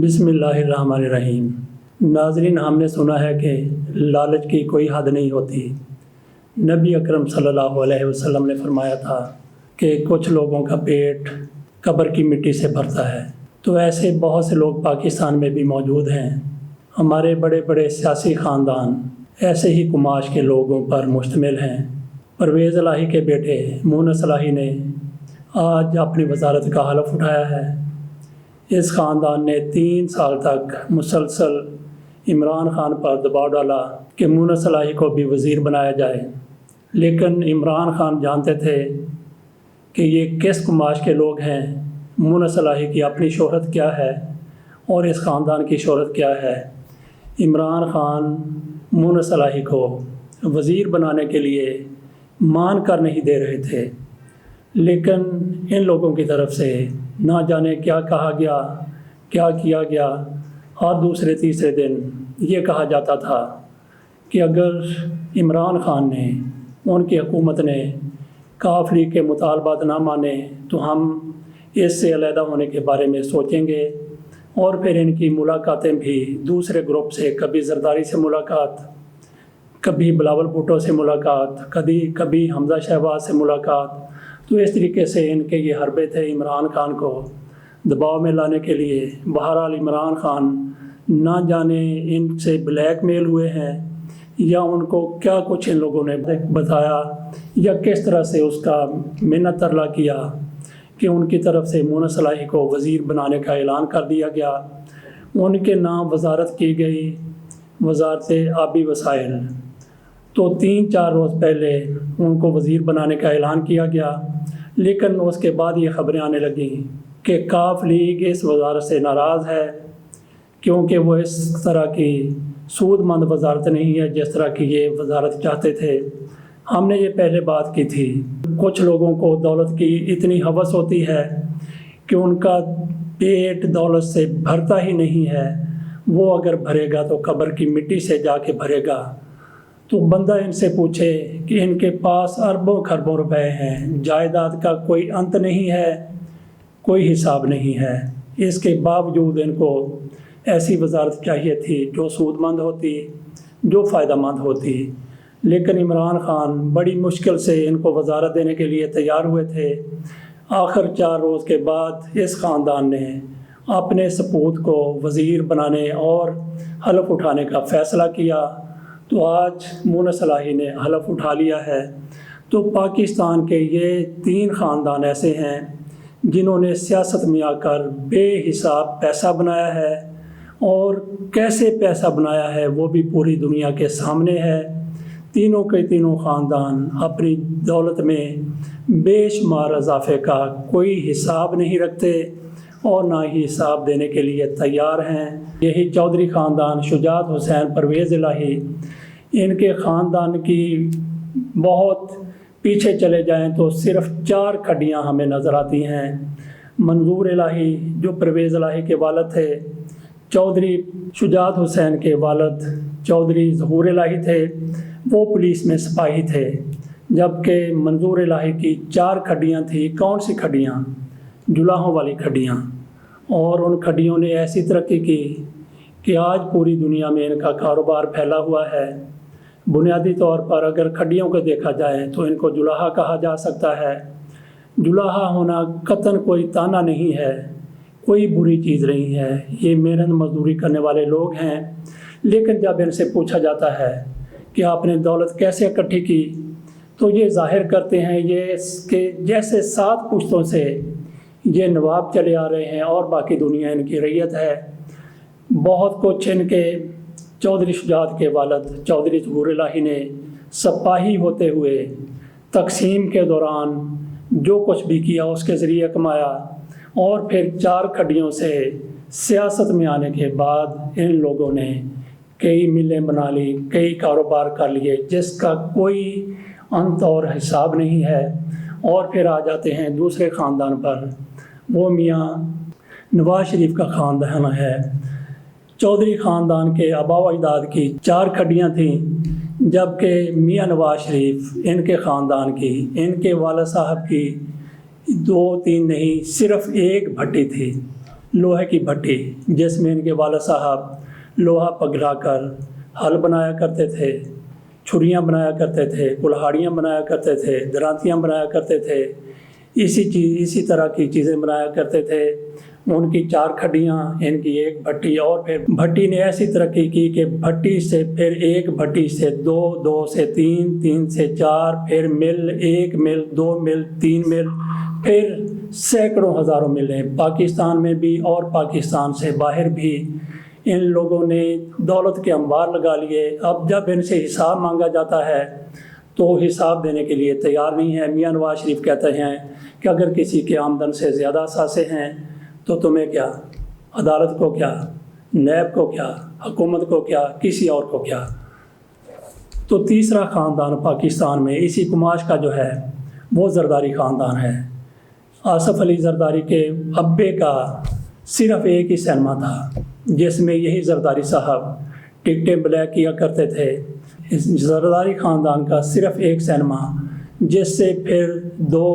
بسم اللہ الرحمن الرحیم۔ ناظرین، ہم نے سنا ہے کہ لالچ کی کوئی حد نہیں ہوتی۔ نبی اکرم صلی اللہ علیہ وسلم نے فرمایا تھا کہ کچھ لوگوں کا پیٹ قبر کی مٹی سے بھرتا ہے، تو ایسے بہت سے لوگ پاکستان میں بھی موجود ہیں۔ ہمارے بڑے بڑے سیاسی خاندان ایسے ہی کماش کے لوگوں پر مشتمل ہیں۔ پرویز الہی کے بیٹے مونس الہی نے آج اپنی وزارت کا حلف اٹھایا ہے۔ اس خاندان نے 3 سال تک مسلسل عمران خان پر دباؤ ڈالا کہ مونس الہی کو بھی وزیر بنایا جائے، لیکن عمران خان جانتے تھے کہ یہ کس کماش کے لوگ ہیں، مونس الہی کی اپنی شہرت کیا ہے اور اس خاندان کی شہرت کیا ہے۔ عمران خان مونس الہی کو وزیر بنانے کے لیے مان کر نہیں دے رہے تھے، لیکن ان لوگوں کی طرف سے نہ جانے کیا کہا گیا، کیا کیا گیا۔ اور دوسرے تیسرے دن یہ کہا جاتا تھا کہ اگر عمران خان نے، ان کی حکومت نے کاف لیگ کے مطالبات نہ مانے تو ہم اس سے علیحدہ ہونے کے بارے میں سوچیں گے۔ اور پھر ان کی ملاقاتیں بھی دوسرے گروپ سے، کبھی زرداری سے ملاقات، کبھی بلاول بھٹو سے ملاقات، کبھی حمزہ شہباز سے ملاقات۔ تو اس طریقے سے ان کے یہ حربے تھے عمران خان کو دباؤ میں لانے کے لیے۔ بہرحال عمران خان نہ جانے ان سے بلیک میل ہوئے ہیں یا ان کو کیا کچھ ان لوگوں نے بتایا یا کس طرح سے اس کا منت ترلا کیا کہ ان کی طرف سے مونس الہی کو وزیر بنانے کا اعلان کر دیا گیا۔ ان کے نام وزارت کی گئی، وزارت آبی وسائل۔ تو 3-4 روز پہلے ان کو وزیر بنانے کا اعلان کیا گیا، لیکن اس کے بعد یہ خبریں آنے لگیں کہ کاف لیگ اس وزارت سے ناراض ہے کیونکہ وہ اس طرح کی سود مند وزارت نہیں ہے جس طرح کی یہ وزارت چاہتے تھے۔ ہم نے یہ پہلے بات کی تھی، کچھ لوگوں کو دولت کی اتنی ہوس ہوتی ہے کہ ان کا پیٹ دولت سے بھرتا ہی نہیں ہے۔ وہ اگر بھرے گا تو قبر کی مٹی سے جا کے بھرے گا۔ تو بندہ ان سے پوچھے کہ ان کے پاس اربوں خربوں روپے ہیں، جائیداد کا کوئی انت نہیں ہے، کوئی حساب نہیں ہے، اس کے باوجود ان کو ایسی وزارت چاہیے تھی جو سود مند ہوتی، جو فائدہ مند ہوتی۔ لیکن عمران خان بڑی مشکل سے ان کو وزارت دینے کے لیے تیار ہوئے تھے۔ آخر 4 روز کے بعد اس خاندان نے اپنے سپوت کو وزیر بنانے اور حلف اٹھانے کا فیصلہ کیا۔ تو آج مونس الہی نے حلف اٹھا لیا ہے۔ تو پاکستان کے یہ 3 خاندان ایسے ہیں جنہوں نے سیاست میں آ کر بے حساب پیسہ بنایا ہے، اور کیسے پیسہ بنایا ہے وہ بھی پوری دنیا کے سامنے ہے۔ تینوں کے تینوں خاندان اپنی دولت میں بے شمار اضافے کا کوئی حساب نہیں رکھتے اور نہ ہی حساب دینے کے لیے تیار ہیں۔ یہی چودھری خاندان، شجاعت حسین، پرویز الہی، ان کے خاندان کی بہت پیچھے چلے جائیں تو صرف 4 کھڈیاں ہمیں نظر آتی ہیں۔ منظور الہی جو پرویز الہی کے والد تھے، چودھری شجاعت حسین کے والد چودھری ظہور الہی تھے، وہ پولیس میں سپاہی تھے، جبکہ منظور الہی کی 4 کھڈیاں تھیں۔ کون سی کھڈیاں؟ جلاہوں والی کھڈیاں۔ اور ان کھڈیوں نے ایسی ترقی کی کہ آج پوری دنیا میں ان کا کاروبار پھیلا ہوا ہے۔ بنیادی طور پر اگر کھڈیوں کو دیکھا جائے تو ان کو جلاہا کہا جا سکتا ہے۔ جلاہا ہونا قطعاً کوئی تانا نہیں ہے، کوئی بری چیز نہیں ہے، یہ محنت مزدوری کرنے والے لوگ ہیں۔ لیکن جب ان سے پوچھا جاتا ہے کہ آپ نے دولت کیسے اکٹھی کی، تو یہ ظاہر کرتے ہیں یہ کہ جیسے 7 پشتوں سے یہ نواب چلے آ رہے ہیں اور باقی دنیا ان کی رعیت ہے۔ بہت کچھ ان کے چودھری شجاعت کے والد چودھری ظہور الہی نے سپاہی ہوتے ہوئے تقسیم کے دوران جو کچھ بھی کیا اس کے ذریعے کمایا، اور پھر 4 کھڈیوں سے سیاست میں آنے کے بعد ان لوگوں نے کئی ملیں بنا لی، کئی کاروبار کر لیے جس کا کوئی انت اور حساب نہیں ہے۔ اور پھر آ جاتے ہیں دوسرے خاندان پر، وہ میاں نواز شریف کا خاندان ہے۔ چودھری خاندان کے آباء و اجداد کی 4 کھڈیاں تھیں، جبکہ میاں نواز شریف ان کے خاندان کی، ان کے والد صاحب کی 2-3 نہیں، صرف 1 بھٹی تھی۔ लोहे की भट्टी जिसमें इनके वाला साहब लोहा पघला कर हल बनाया करते थे, छुरियाँ बनाया करते थे, कुल्हाड़ियाँ बनाया करते थे, दरांतियाँ बनाया करते थे, इसी तरह की चीज़ें बनाया करते थे। उनकी 4 खड्डियाँ, इनकी एक भट्टी, और फिर भट्टी ने ऐसी तरक्की की कि भट्टी से फिर एक भट्टी से 2, 2 से 3, 3 से 4, फिर मिल, 1 मिल, 2 मिल, 3 मिल, फिर सैकड़ों हज़ारों मिलें पाकिस्तान में भी और पाकिस्तान से बाहर भी। इन लोगों ने दौलत के अंबार लगा लिए। अब जब इनसे हिसाब मांगा जाता है तो हिसाब देने के लिए तैयार नहीं है। मियां नवाज शरीफ कहते हैं कि अगर किसी के आमदन से ज़्यादा असासे हैं तो तुम्हें क्या, अदालत को क्या, नैब को क्या, हुकूमत को क्या, किसी और को क्या। तो तीसरा ख़ानदान पाकिस्तान में इसी कुमाश का जो है वो जरदारी ख़ानदान है। आसफ़ अली जरदारी के अब्बे का सिर्फ़ एक ही सिनेमा था जिसमें यही जरदारी साहब टिकटें ब्लैक किया करते थे। इस जरदारी ख़ानदान का सिर्फ़ एक सिनेमा, जिससे फिर 2,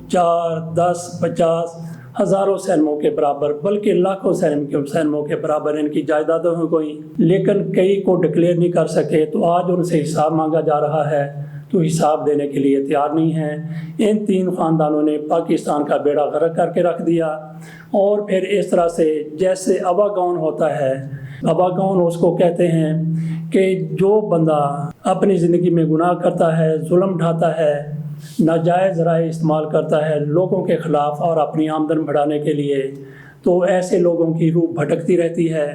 4, 10, 50 हज़ारों सिनेमों के बराबर, बल्कि लाखों सिनेमों के बराबर इनकी जायदादों हो गई। लेकिन कई को डिक्लेयर नहीं कर सके, तो आज उनसे हिसाब मांगा जा रहा है तो हिसाब देने के लिए तैयार नहीं हैं। इन 3 ख़ानदानों ने पाकिस्तान का बेड़ा गर्क करके रख दिया। और फिर इस तरह से जैसे अवागौन होता है, अवागौन उसको कहते हैं कि जो बंदा अपनी ज़िंदगी में गुनाह करता है, जुल्म ढाता है, नाजायज़ राय इस्तेमाल करता है लोगों के ख़िलाफ़ और अपनी आमदन बढ़ाने के लिए, तो ऐसे लोगों की रूह भटकती रहती है।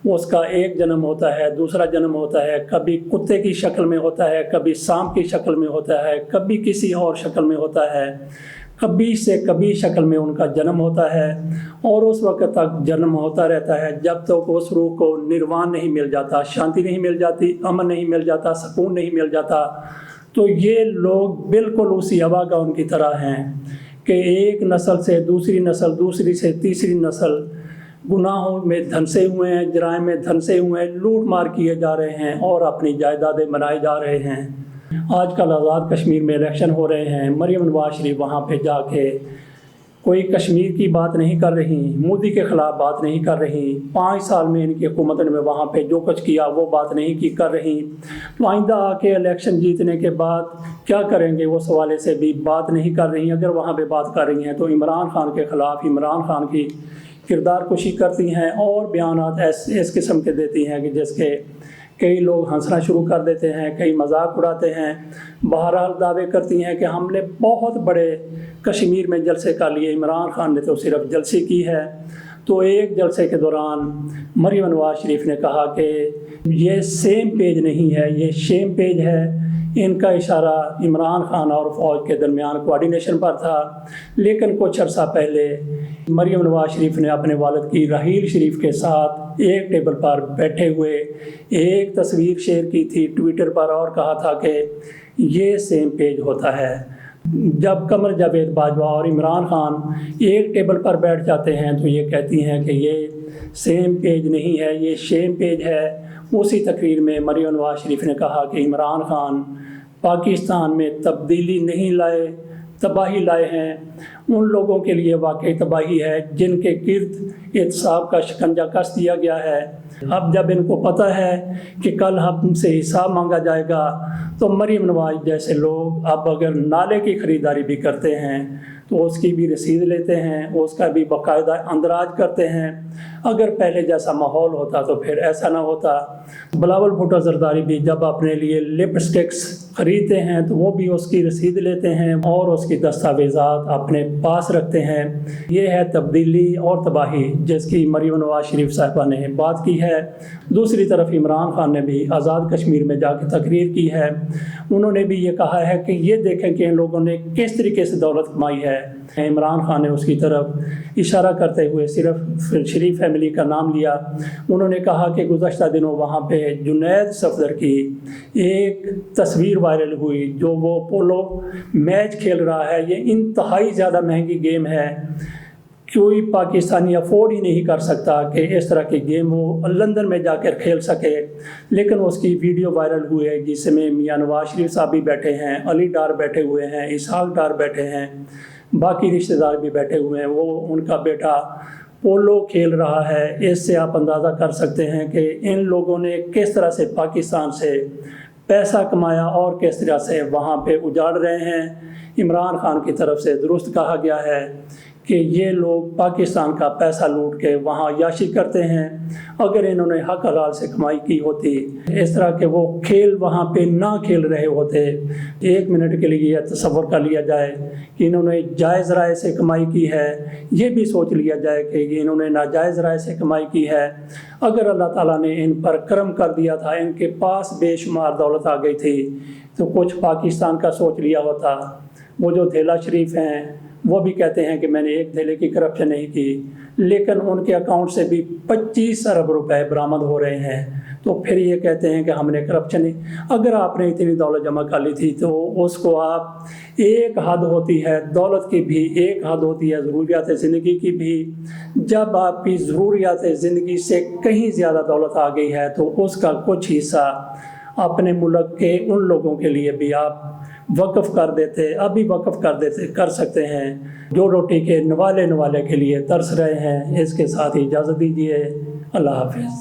उसका एक जन्म होता है, दूसरा जन्म होता है, कभी कुत्ते की शक्ल में होता है, कभी सांप की शक्ल में होता है, कभी किसी और शक्ल में होता है, कभी से कभी शक्ल में उनका जन्म होता है। और उस वक्त तक जन्म होता रहता है जब तक उस रूह को निर्वाण नहीं मिल जाता, शांति नहीं मिल जाती, अमन नहीं मिल जाता, सुकून नहीं मिल जाता। तो ये लोग बिल्कुल उसी अवागौन की तरह हैं कि एक नस्ल से दूसरी नस्ल, दूसरी से तीसरी नस्ल गुनाहों में धंसे हुए हैं, जराइम में धंसे हुए हैं, लूट मार किए जा रहे हैं और अपनी जायदादें बनाए जा रहे हैं। आजकल आज़ाद कश्मीर में इलेक्शन हो रहे हैं। मरियम नवाज शरीफ वहाँ पे जाके कोई कश्मीर की बात नहीं कर रही, मोदी के ख़िलाफ़ बात नहीं कर रही। 5 साल में इनकी हुकूमत ने वहाँ पे जो कुछ किया वो बात नहीं कर रही। तो आइंदा आके इलेक्शन जीतने के बाद क्या करेंगे उस हवाले से भी बात नहीं कर रही। अगर वहाँ पे बात कर रही हैं तो इमरान खान के ख़िलाफ़, इमरान खान की किरदार कुशी करती हैं और बयानात इस किस्म के देती हैं कि जिसके कई लोग हंसना शुरू कर देते हैं, कई मजाक उड़ाते हैं। बहरहाल दावे करती हैं कि हमने बहुत बड़े कश्मीर में जलसे कर लिए, इमरान खान ने तो सिर्फ जलसे की है। तो एक जलसे के दौरान मरियम नवाज शरीफ ने कहा कि ये सेम पेज नहीं है, ये शेम पेज है। इनका इशारा इमरान खान और फ़ौज के दरमियान कोऑर्डिनेशन पर था। लेकिन कुछ अर्सा पहले मरियम नवाज शरीफ ने अपने वालिद की राहील शरीफ के साथ एक टेबल पर बैठे हुए एक तस्वीर शेयर की थी ट्विटर पर और कहा था कि ये सेम पेज होता है। जब कमर जावेद बाजवा और इमरान खान एक टेबल पर बैठ जाते हैं तो ये कहती हैं कि ये सेम पेज नहीं है, ये शेम पेज है। उसी तकरीर में मरियम नवाज शरीफ ने कहा कि इमरान खान पाकिस्तान में तब्दीली नहीं लाए, तबाही लाए हैं। उन लोगों के लिए वाकई तबाही है जिनके गिर्द एहतसाब का शिकंजा कस दिया गया है। अब जब इनको पता है कि कल हमसे हिसाब मांगा जाएगा तो मरियम नवाज जैसे लोग अब अगर नाले की ख़रीदारी भी करते हैं तो उसकी भी रसीद लेते हैं, उसका भी बाकायदा अंदराज करते हैं। अगर पहले जैसा माहौल होता तो फिर ऐसा ना होता। बिलावल भुट्टो जरदारी भी जब अपने लिए लिपस्टिक्स ख़रीदते हैं तो वो भी उसकी रसीद लेते हैं और उसकी दस्तावेज़ात अपने पास रखते हैं। ये है तब्दीली और तबाही जिसकी मरियम नवाज शरीफ साहिबा ने बात की है। दूसरी तरफ इमरान खान ने भी आज़ाद कश्मीर में जाकर तकरीर की है। उन्होंने भी ये कहा है कि ये देखें कि इन लोगों ने किस तरीके से दौलत कमाई है। इमरान खान ने उसकी तरफ इशारा करते हुए सिर्फ शरीफ फैमिली का नाम लिया। उन्होंने कहा कि गुज़श्ता दिनों वहाँ पे जुनैद सफदर की एक तस्वीर वायरल हुई जो वो पोलो मैच खेल रहा है। ये इंतहाई ज़्यादा महंगी गेम है, कोई पाकिस्तानी अफोर्ड ही नहीं कर सकता कि इस तरह की गेम वो लंदन में जाकर खेल सके। लेकिन उसकी वीडियो वायरल हुई है जिसमें मियां नवाज शरीफ साहब भी बैठे हैं, अली डार बैठे हुए हैं, इसहाक डार बैठे हैं, बाकी रिश्तेदार भी बैठे हुए हैं। वो उनका बेटा पोलो खेल रहा है। इससे आप अंदाज़ा कर सकते हैं कि इन लोगों ने किस तरह से पाकिस्तान से पैसा कमाया और किस तरह से वहाँ पे उजाड़ रहे हैं। इमरान खान की तरफ से दुरुस्त कहा गया है कि ये लोग पाकिस्तान का पैसा लूट के वहाँ याशी करते हैं। अगर इन्होंने हक हलाल से कमाई की होती, इस तरह के वो खेल वहाँ पे ना खेल रहे होते। 1 मिनट के लिए यह तसव्वुर कर लिया जाए कि इन्होंने जायज़ राय से कमाई की है, ये भी सोच लिया जाए कि इन्होंने नाजायज़ राय से कमाई की है। अगर अल्लाह ताला ने इन पर करम कर दिया था, इनके पास बेशुमार दौलत आ गई थी, तो कुछ पाकिस्तान का सोच लिया होता। वो जो धेला शरीफ हैं वो भी कहते हैं कि मैंने एक धेले की करप्शन नहीं की, लेकिन उनके अकाउंट से भी 25 अरब रुपए बरामद हो रहे हैं। तो फिर ये कहते हैं कि हमने करप्शन नहीं। अगर आपने इतनी दौलत जमा कर ली थी तो उसको आप, एक हद होती है दौलत की भी, एक हद होती है ज़रूरियात ज़िंदगी की भी। जब आपकी ज़रूरियात ज़िंदगी से कहीं ज़्यादा दौलत आ गई है तो उसका कुछ हिस्सा अपने मुल्क के उन लोगों के लिए भी आप वक़्फ़ कर देते, अभी वक़्फ़ कर देते, कर सकते हैं जो रोटी के नवाले के लिए तरस रहे हैं। इसके साथ ही इजाज़त दीजिए। अल्लाह हाफ़िज़।